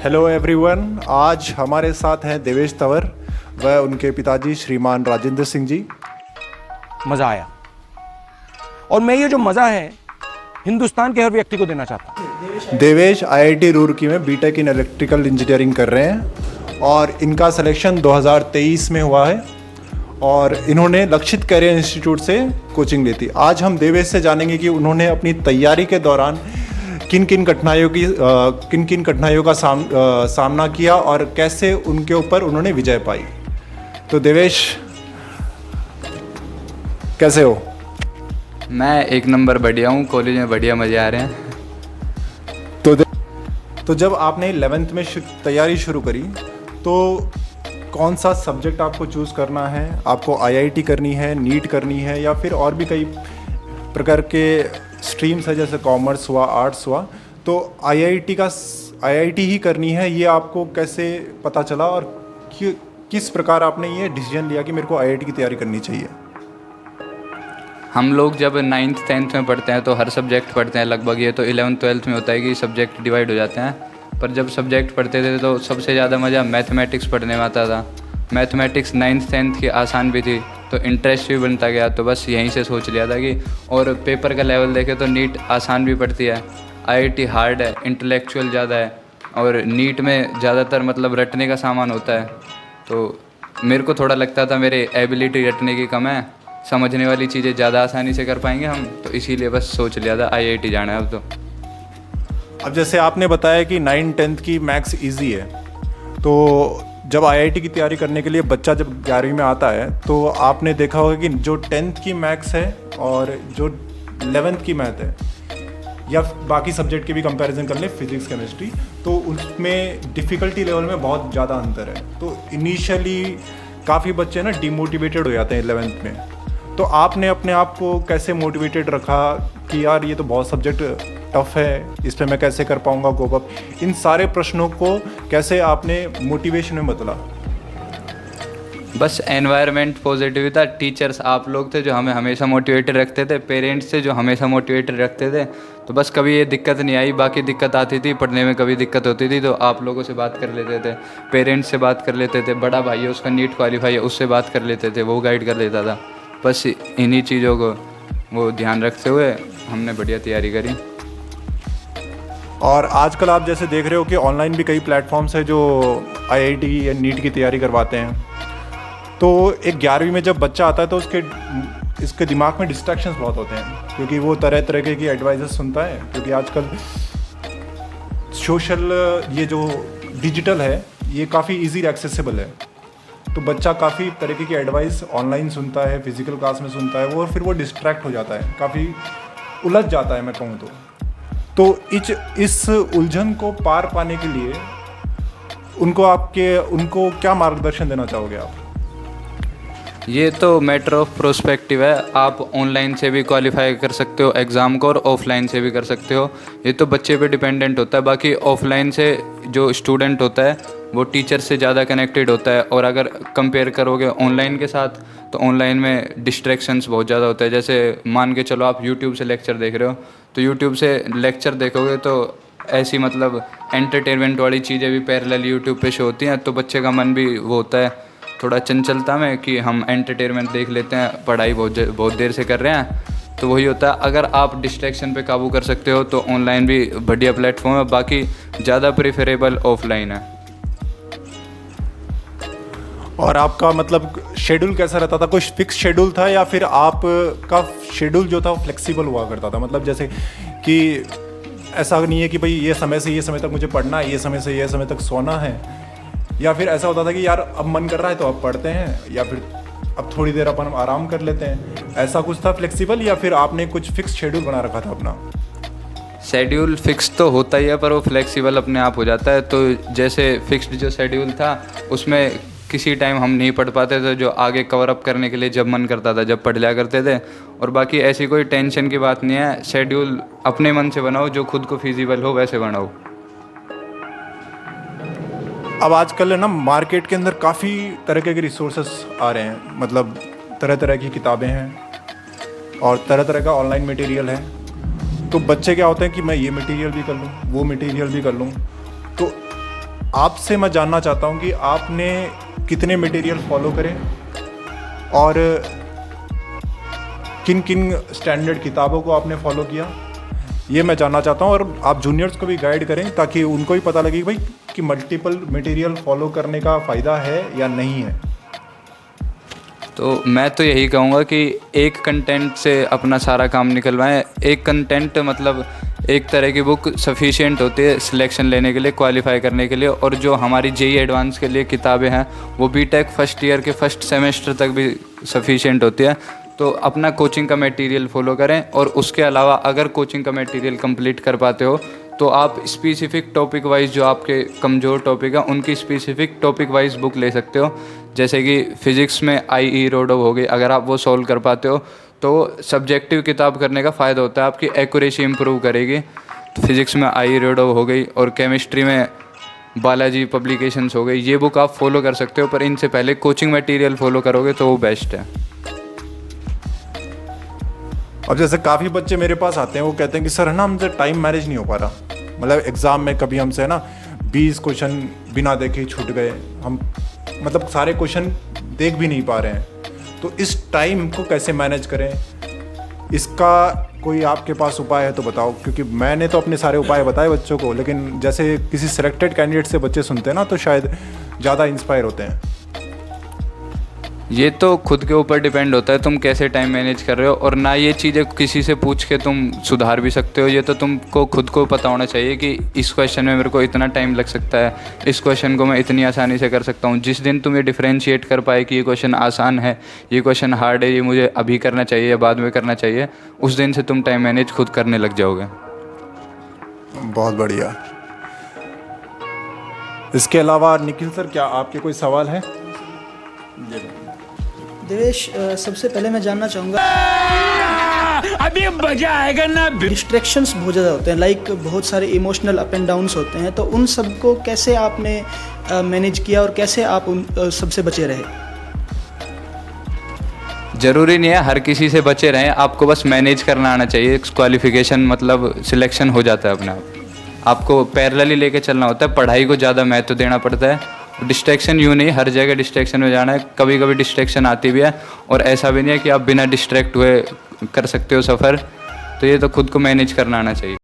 Hello everyone, आज हमारे साथ हैं देवेश तंवर व उनके पिताजी श्रीमान राजेंद्र सिंह जी। मज़ा आया और मैं ये जो मज़ा है हिंदुस्तान के हर व्यक्ति को देना चाहता हूँ। देवेश आईआईटी रुड़की में बीटेक इन इलेक्ट्रिकल इंजीनियरिंग कर रहे हैं और इनका सिलेक्शन 2023 में हुआ है और इन्होंने लक्षित करियर इंस्टीट्यूट से कोचिंग ली थी। आज हम देवेश से जानेंगे कि उन्होंने अपनी तैयारी के दौरान किन किन कठिनाइयों का सामना किया और कैसे उनके ऊपर उन्होंने विजय पाई। तो देवेश, कैसे हो? मैं एक नंबर बढ़िया हूँ, कॉलेज में बढ़िया मज़े आ रहे हैं। तो जब आपने 11th में तैयारी शुरू करी तो कौन सा सब्जेक्ट आपको चूज़ करना है? आपको आईआईटी करनी है, नीट करनी है या फिर और भी कई प्रकार के स्ट्रीम्स है, जैसे कॉमर्स हुआ, आर्ट्स हुआ? तो आईआईटी ही करनी है, ये आपको कैसे पता चला और किस प्रकार आपने ये डिसीजन लिया कि मेरे को आईआईटी की तैयारी करनी चाहिए? हम लोग जब 9th 10th में पढ़ते हैं तो हर सब्जेक्ट पढ़ते हैं लगभग। ये तो 11th 12th में होता है कि सब्जेक्ट डिवाइड हो जाते हैं, पर जब सब्जेक्ट पढ़ते थे तो सबसे ज़्यादा मज़ा मैथमेटिक्स पढ़ने में आता था। मैथमेटिक्स 9th 10th की आसान भी थी तो इंटरेस्ट भी बनता गया, तो बस यहीं से सोच लिया था कि, और पेपर का लेवल देखे तो नीट आसान भी पड़ती है, आईआईटी हार्ड है, इंटेलेक्चुअल ज़्यादा है और नीट में ज़्यादातर मतलब रटने का सामान होता है। तो मेरे को थोड़ा लगता था मेरे एबिलिटी रटने की कम है, समझने वाली चीज़ें ज़्यादा आसानी से कर पाएंगे हम, तो इसीलिए बस सोच लिया था आईआईटी जाना है अब तो। अब जैसे आपने बताया कि 9th-10th की मैथ्स इजी है, तो जब आईआईटी की तैयारी करने के लिए बच्चा जब 11वीं में आता है तो आपने देखा होगा कि जो 10th की मैथ्स है और जो 11th की मैथ है या बाकी सब्जेक्ट के भी कंपैरिजन कर ले, फिजिक्स केमिस्ट्री, तो उसमें डिफ़िकल्टी लेवल में बहुत ज़्यादा अंतर है। तो इनिशियली काफ़ी बच्चे ना डिमोटिवेटेड हो जाते हैं 11th में। तो आपने अपने आप को कैसे मोटिवेटेड रखा कि यार ये तो बहुत सब्जेक्ट टफ है, इस पर मैं कैसे कर पाऊँगा कोप अप? इन सारे प्रश्नों को कैसे आपने मोटिवेशन में बदला? बस एनवायरनमेंट पॉजिटिव था, टीचर्स आप लोग थे जो हमें हमेशा मोटिवेटेड रखते थे, पेरेंट्स थे जो हमेशा मोटिवेटेड रखते थे, तो बस कभी ये दिक्कत नहीं आई। बाकी दिक्कत आती थी पढ़ने में, कभी दिक्कत होती थी तो आप लोगों से बात कर लेते थे, पेरेंट्स से बात कर लेते थे, बड़ा भाई है उसका नीट क्वालिफाई है उससे बात कर लेते थे, वो गाइड कर देता था। बस इन्हीं चीज़ों को वो ध्यान रखते हुए हमने बढ़िया तैयारी करी। और आजकल आप जैसे देख रहे हो कि ऑनलाइन भी कई प्लेटफॉर्म्स है जो आईआईटी या नीट की तैयारी करवाते हैं। तो एक 11वीं में जब बच्चा आता है तो इसके दिमाग में डिस्ट्रैक्शंस बहुत होते हैं, क्योंकि वो तरह तरह की एडवाइजेस सुनता है, क्योंकि आजकल सोशल ये जो डिजिटल है ये काफ़ी इजी एक्सेसिबल है। तो बच्चा काफ़ी तरीके की एडवाइस ऑनलाइन सुनता है, फिजिकल क्लास में सुनता है, और फिर वो डिस्ट्रैक्ट हो जाता है, काफ़ी उलझ जाता है मैं कहूँ तो इस उलझन को पार पाने के लिए उनको क्या मार्गदर्शन देना चाहोगे आप? ये तो मैटर ऑफ प्रोस्पेक्टिव है। आप ऑनलाइन से भी क्वालिफाई कर सकते हो एग्ज़ाम को और ऑफलाइन से भी कर सकते हो, ये तो बच्चे पे डिपेंडेंट होता है। बाकी ऑफलाइन से जो स्टूडेंट होता है वो टीचर से ज़्यादा कनेक्टेड होता है, और अगर कंपेयर करोगे ऑनलाइन के साथ तो ऑनलाइन में डिस्ट्रैक्शंस बहुत ज़्यादा होता है। जैसे मान के चलो आप यूट्यूब से लेक्चर देख रहे हो, तो यूट्यूब से लेक्चर देखोगे तो ऐसी मतलब एंटरटेनमेंट वाली चीज़ें भी पैरेलल यूट्यूब पे शो होती हैं, तो बच्चे का मन भी वो होता है थोड़ा चंचलता में कि हम एंटरटेनमेंट देख लेते हैं, पढ़ाई बहुत देर से कर रहे हैं, तो वही होता है। अगर आप डिस्ट्रैक्शन पे काबू कर सकते हो तो ऑनलाइन भी बढ़िया प्लेटफॉर्म है, बाकी ज़्यादा प्रेफरेबल ऑफलाइन है। और आपका मतलब शेड्यूल कैसा रहता था? कुछ फिक्स शेड्यूल था या फिर आपका शेड्यूल जो था वो फ्लेक्सिबल हुआ करता था? मतलब जैसे कि ऐसा नहीं है कि भाई ये समय से ये समय तक मुझे पढ़ना है, ये समय से ये समय तक सोना है, या फिर ऐसा होता था कि यार अब मन कर रहा है तो अब पढ़ते हैं, या फिर अब थोड़ी देर अपन आराम कर लेते हैं? ऐसा कुछ था फ्लेक्सिबल, या फिर आपने कुछ फिक्स शेड्यूल बना रखा था अपना? शेड्यूल फिक्स तो होता ही है पर वो फ्लेक्सिबल अपने आप हो जाता है। तो जैसे फिक्स्ड जो शेड्यूल था उसमें किसी टाइम हम नहीं पढ़ पाते थे, जो आगे कवर अप करने के लिए जब मन करता था जब पढ़ लिया करते थे। और बाकी ऐसी कोई टेंशन की बात नहीं है, शेड्यूल अपने मन से बनाओ, जो खुद को फिजिबल हो वैसे बनाओ। अब आजकल है ना मार्केट के अंदर काफ़ी तरह के रिसोर्सेस आ रहे हैं, मतलब तरह तरह की किताबें हैं और तरह तरह का ऑनलाइन मटेरियल है। तो बच्चे क्या होते हैं कि मैं ये मटेरियल भी कर लूँ, वो मटेरियल भी कर लूँ। तो आपसे मैं जानना चाहता हूँ कि आपने कितने मटेरियल फॉलो करें और किन किन स्टैंडर्ड किताबों को आपने फॉलो किया, ये मैं जानना चाहता हूँ। और आप जूनियर्स को भी गाइड करें ताकि उनको भी पता लगे कि भाई कि मल्टीपल मटेरियल फॉलो करने का फ़ायदा है या नहीं है। तो मैं तो यही कहूँगा कि एक कंटेंट से अपना सारा काम निकलवाएं। एक कंटेंट मतलब एक तरह की बुक सफिशिएंट होती है सिलेक्शन लेने के लिए, क्वालिफाई करने के लिए। और जो हमारी जेई एडवांस के लिए किताबें हैं वो बीटेक फर्स्ट ईयर के फर्स्ट सेमेस्टर तक भी सफिशिएंट होती है। तो अपना कोचिंग का मटेरियल फॉलो करें, और उसके अलावा अगर कोचिंग का मटेरियल कंप्लीट कर पाते हो तो आप स्पेसिफिक टॉपिक वाइज जो आपके कमज़ोर टॉपिक है उनकी स्पेसिफिक टॉपिक वाइज बुक ले सकते हो। जैसे कि फ़िज़िक्स में आई रोडो हो गई, अगर आप वो सॉल्व कर पाते हो तो सब्जेक्टिव किताब करने का फ़ायदा होता है, आपकी एक्यूरेसी इंप्रूव करेगी। तो फिज़िक्स में आई रोडो हो गई और केमिस्ट्री में बालाजी पब्लिकेशंस हो गई, ये बुक आप फॉलो कर सकते हो। पर इनसे पहले कोचिंग मटेरियल फॉलो करोगे तो वो बेस्ट है। अब जैसे काफ़ी बच्चे मेरे पास आते हैं, वो कहते हैं कि सर है ना हमसे टाइम मैनेज नहीं हो पा रहा, मतलब एग्ज़ाम में कभी हमसे है ना 20 क्वेश्चन बिना देखे ही छूट गए, हम मतलब सारे क्वेश्चन देख भी नहीं पा रहे हैं, तो इस टाइम को कैसे मैनेज करें, इसका कोई आपके पास उपाय है तो बताओ। क्योंकि मैंने तो अपने सारे उपाय बताए बच्चों को, लेकिन जैसे किसी सिलेक्टेड कैंडिडेट से बच्चे सुनते हैं ना तो शायद ज़्यादा इंस्पायर होते हैं। ये तो खुद के ऊपर डिपेंड होता है तुम कैसे टाइम मैनेज कर रहे हो, और ना ये चीज़ें किसी से पूछ के तुम सुधार भी सकते हो। ये तो तुमको खुद को पता होना चाहिए कि इस क्वेश्चन में मेरे को इतना टाइम लग सकता है, इस क्वेश्चन को मैं इतनी आसानी से कर सकता हूँ। जिस दिन तुम ये डिफ्रेंशिएट कर पाए कि ये क्वेश्चन आसान है, ये क्वेश्चन हार्ड है, ये मुझे अभी करना चाहिए या बाद में करना चाहिए, उस दिन से तुम टाइम मैनेज खुद करने लग जाओगे। बहुत बढ़िया। इसके अलावा निखिल सर, क्या आपके कोई सवाल है? देवेश, सबसे पहले मैं जानना चाहूँगा, अभी मजा आएगा ना। डिस्ट्रैक्शंस बहुत ज़्यादा होते हैं, लाइक बहुत सारे इमोशनल अप एंड डाउन्स होते हैं, तो उन सब को कैसे आपने मैनेज किया और कैसे आप उन सबसे बचे रहे? ज़रूरी नहीं है हर किसी से बचे रहें, आपको बस मैनेज करना आना चाहिए। क्वालिफिकेशन मतलब सिलेक्शन हो जाता है अपने आप। आपको पैरेलली लेके चलना होता है, पढ़ाई को ज़्यादा महत्व देना पड़ता है। डिस्ट्रैक्शन यूँ नहीं हर जगह डिस्ट्रैक्शन में जाना है, कभी कभी डिस्ट्रैक्शन आती भी है, और ऐसा भी नहीं है कि आप बिना डिस्ट्रैक्ट हुए कर सकते हो सफ़र। तो ये तो खुद को मैनेज करना आना चाहिए।